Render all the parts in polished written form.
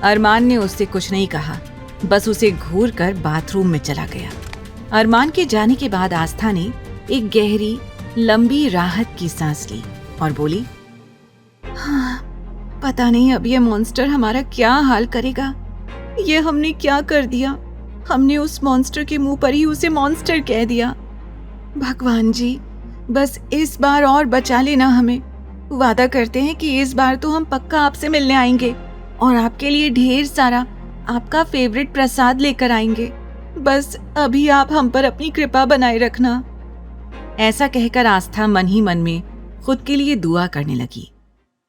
अरमान ने उससे कुछ नहीं कहा, बस उसे घूर कर बाथरूम में चला गया। अरमान के जाने के बाद आस्था ने एक गहरी लंबी राहत की सांस ली और बोली, हाँ, पता नहीं अब ये मॉन्स्टर हमारा क्या हाल करेगा। ये हमने क्या कर दिया? हमने उस मॉन्स्टर के मुंह पर ही उसे मॉन्स्टर कह दिया। भगवान जी, बस इस बार और बचा लेना हमें। वादा करते हैं कि इस बार तो हम पक्का आपसे मिलने आएंगे और आपके लिए ढेर सारा आपका फेवरेट प्रसाद लेकर आएंगे। बस अभी आप हम पर अपनी कृपा बनाए रखना। ऐसा कहकर आस्था मन ही मन में खुद के लिए दुआ करने लगी।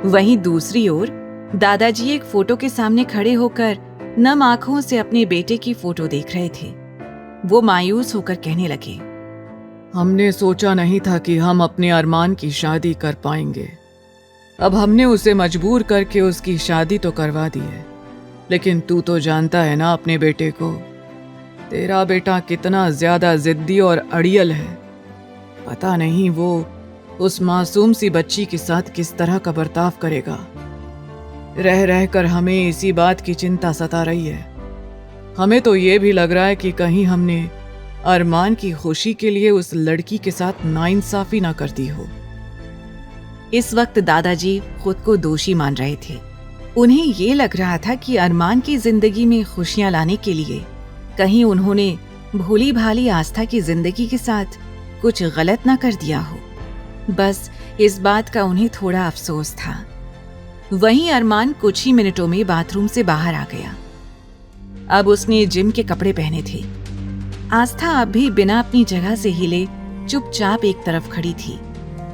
वहीं दूसरी ओर दादाजी एक फोटो के सामने खड़े होकर नम आंखों से अपने बेटे की फोटो देख रहे थे। वो मायूस होकर कहने लगे, हमने सोचा नहीं था कि हम अपने अरमान की शादी कर पाएंगे। अब हमने उसे मजबूर करके उसकी शादी तो करवा दी है, लेकिन तू तो जानता है ना अपने बेटे को। तेरा बेटा कितना ज्यादा जिद्दी और अड़ियल है। पता नहीं वो उस मासूम सी बच्ची के साथ किस तरह का बर्ताव करेगा। रह रह कर हमें इसी बात की चिंता सता रही है। हमें तो ये भी लग रहा है कि कहीं हमने अरमान की खुशी के लिए उस लड़की के साथ नाइंसाफी ना कर दी हो। इस वक्त दादाजी खुद को दोषी मान रहे थे। उन्हें ये लग रहा था कि अरमान की जिंदगी में खुशियां लाने के लिए कहीं उन्होंने भोली भाली आस्था की जिंदगी के साथ कुछ गलत ना कर दिया हो। बस इस बात का उन्हें थोड़ा अफसोस था। वहीं अरमान कुछ ही मिनटों में बाथरूम से बाहर आ गया। अब उसने जिम के कपड़े पहने थे। आस्था अब भी बिना अपनी जगह से हिले चुपचाप एक तरफ खड़ी थी,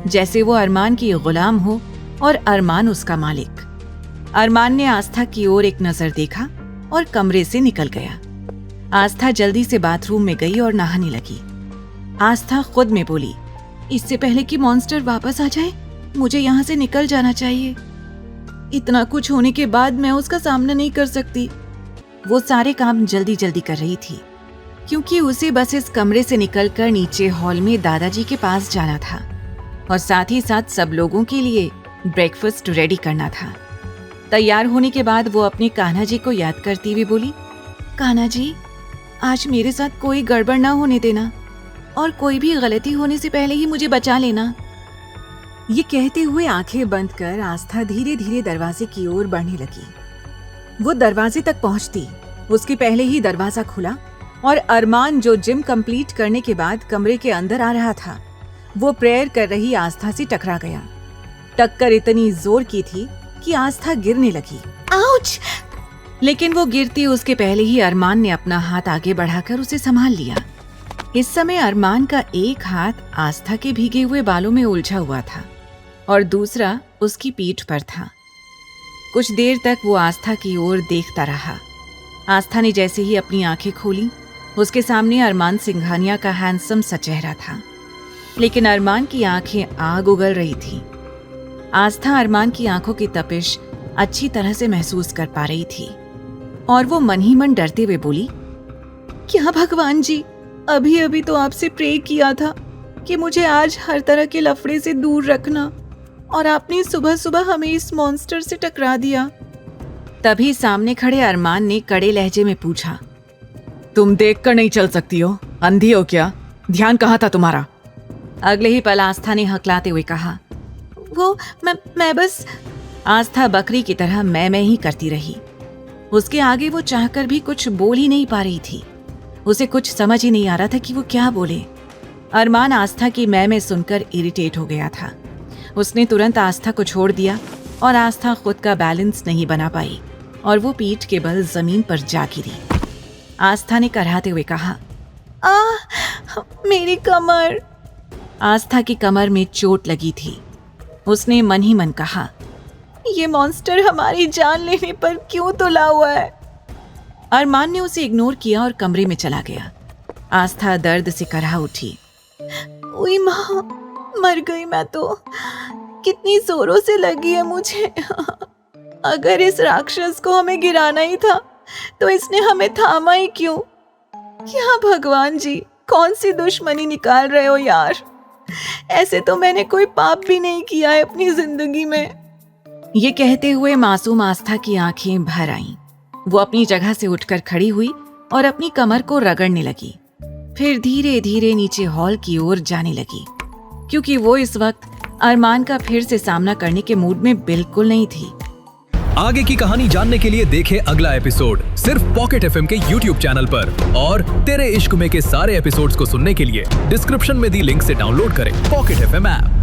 जैसे वो अरमान की गुलाम हो और अरमान उसका मालिक। अरमान ने आस्था की ओर एक नजर देखा और कमरे से निकल गया। आस्था जल्दी से बाथरूम में गई और नहाने लगी। आस्था खुद में बोली, इससे पहले कि मॉन्स्टर वापस आ जाए, मुझे यहाँ से निकल जाना चाहिए। इतना कुछ होने के बाद मैं उसका सामना नहीं कर सकती। वो सारे काम जल्दी जल्दी कर रही थी, क्योंकि उसे बस इस कमरे से निकलकर नीचे हॉल में दादाजी के पास जाना था और साथ ही साथ सब लोगों के लिए ब्रेकफास्ट रेडी करना था। तैयार होने के बाद वो अपने कान्हा जी को याद करती हुई बोली, कान्हा जी, आज मेरे साथ कोई गड़बड़ ना होने देना और कोई भी गलती होने से पहले ही मुझे बचा लेना। ये कहते हुए आंखें बंद कर आस्था धीरे धीरे दरवाजे की ओर बढ़ने लगी। वो दरवाजे तक पहुंचती, उसके पहले ही दरवाजा खुला और अरमान, जो जिम कंप्लीट करने के बाद कमरे के अंदर आ रहा था, वो प्रेयर कर रही आस्था से टकरा गया। टक्कर इतनी जोर की थी कि आस्था गिरने लगी। आउच! लेकिन वो गिरती उसके पहले ही अरमान ने अपना हाथ आगे बढ़ाकर उसे संभाल लिया। इस समय अरमान का एक हाथ आस्था के भीगे हुए बालों में उलझा हुआ था और दूसरा उसकी पीठ पर था। कुछ देर तक वो आस्था की ओर देखता रहा। आस्था ने जैसे ही अपनी आंखें खोली, उसके सामने अरमान सिंघानिया का हैंडसम सा चेहरा था, लेकिन अरमान की आंखें आग उगल रही थी। आस्था अरमान की आंखों की तपिश अच्छी तरह से महसूस कर पा रही थी और वो मन ही मन डरते हुए बोली, क्या भगवान जी, अभी अभी तो आपसे प्रे किया था कि मुझे आज हर तरह के लफड़े से दूर रखना, और आपने सुबह सुबह हमें इस मॉन्स्टर से टकरा दिया। तभी सामने खड़े अरमान ने कड़े लहजे में पूछा, तुम देखकर नहीं चल सकती हो? अंधी हो क्या? ध्यान कहाँ था तुम्हारा? अगले ही पल आस्था ने हकलाते हुए कहा, वो मैं बस। आस्था बकरी की तरह मैं ही करती रही। उसके आगे वो चाहकर भी कुछ बोल ही नहीं पा रही थी। उसे कुछ समझ ही नहीं आ रहा था कि वो क्या बोले। अरमान आस्था की मैं सुनकर इरिटेट हो गया था। उसने तुरंत आस्था को छोड़ दिया और आस्था खुद का बैलेंस नहीं बना पाई और वो पीठ के बल जमीन पर जा गिरी। आस्था ने कराहते हुए कहा, मेरी कमर। आस्था की कमर में चोट लगी थी। उसने मन ही मन कहा, ये मॉन्स्टर हमारी जान लेने पर क्यों तुला हुआ है। अरमान ने उसे इग्नोर किया और कमरे में चला गया। आस्था दर्द से कराह उठी। उई माँ, मर गई मैं तो। कितनी जोरों से लगी है मुझे। अगर इस राक्षस को हमें गिराना ही था तो इसने हमें थामा ही क्यों? क्या भगवान जी, कौन सी दुश्मनी निकाल रहे हो यार। ऐसे तो मैंने कोई पाप भी नहीं किया है अपनी जिंदगी में। ये कहते हुए मासूम आस्था की आंखें भर आईं। वो अपनी जगह से उठकर खड़ी हुई और अपनी कमर को रगड़ने लगी। फिर धीरे धीरे नीचे हॉल की ओर जाने लगी, क्योंकि वो इस वक्त अरमान का फिर से सामना करने के मूड में बिल्कुल नहीं थी। आगे की कहानी जानने के लिए देखें अगला एपिसोड सिर्फ पॉकेट एफएम के यूट्यूब चैनल पर। और तेरे इश्क में के सारे एपिसोड्स को सुनने के लिए डिस्क्रिप्शन में दी लिंक से डाउनलोड करें पॉकेट एफएम ऐप।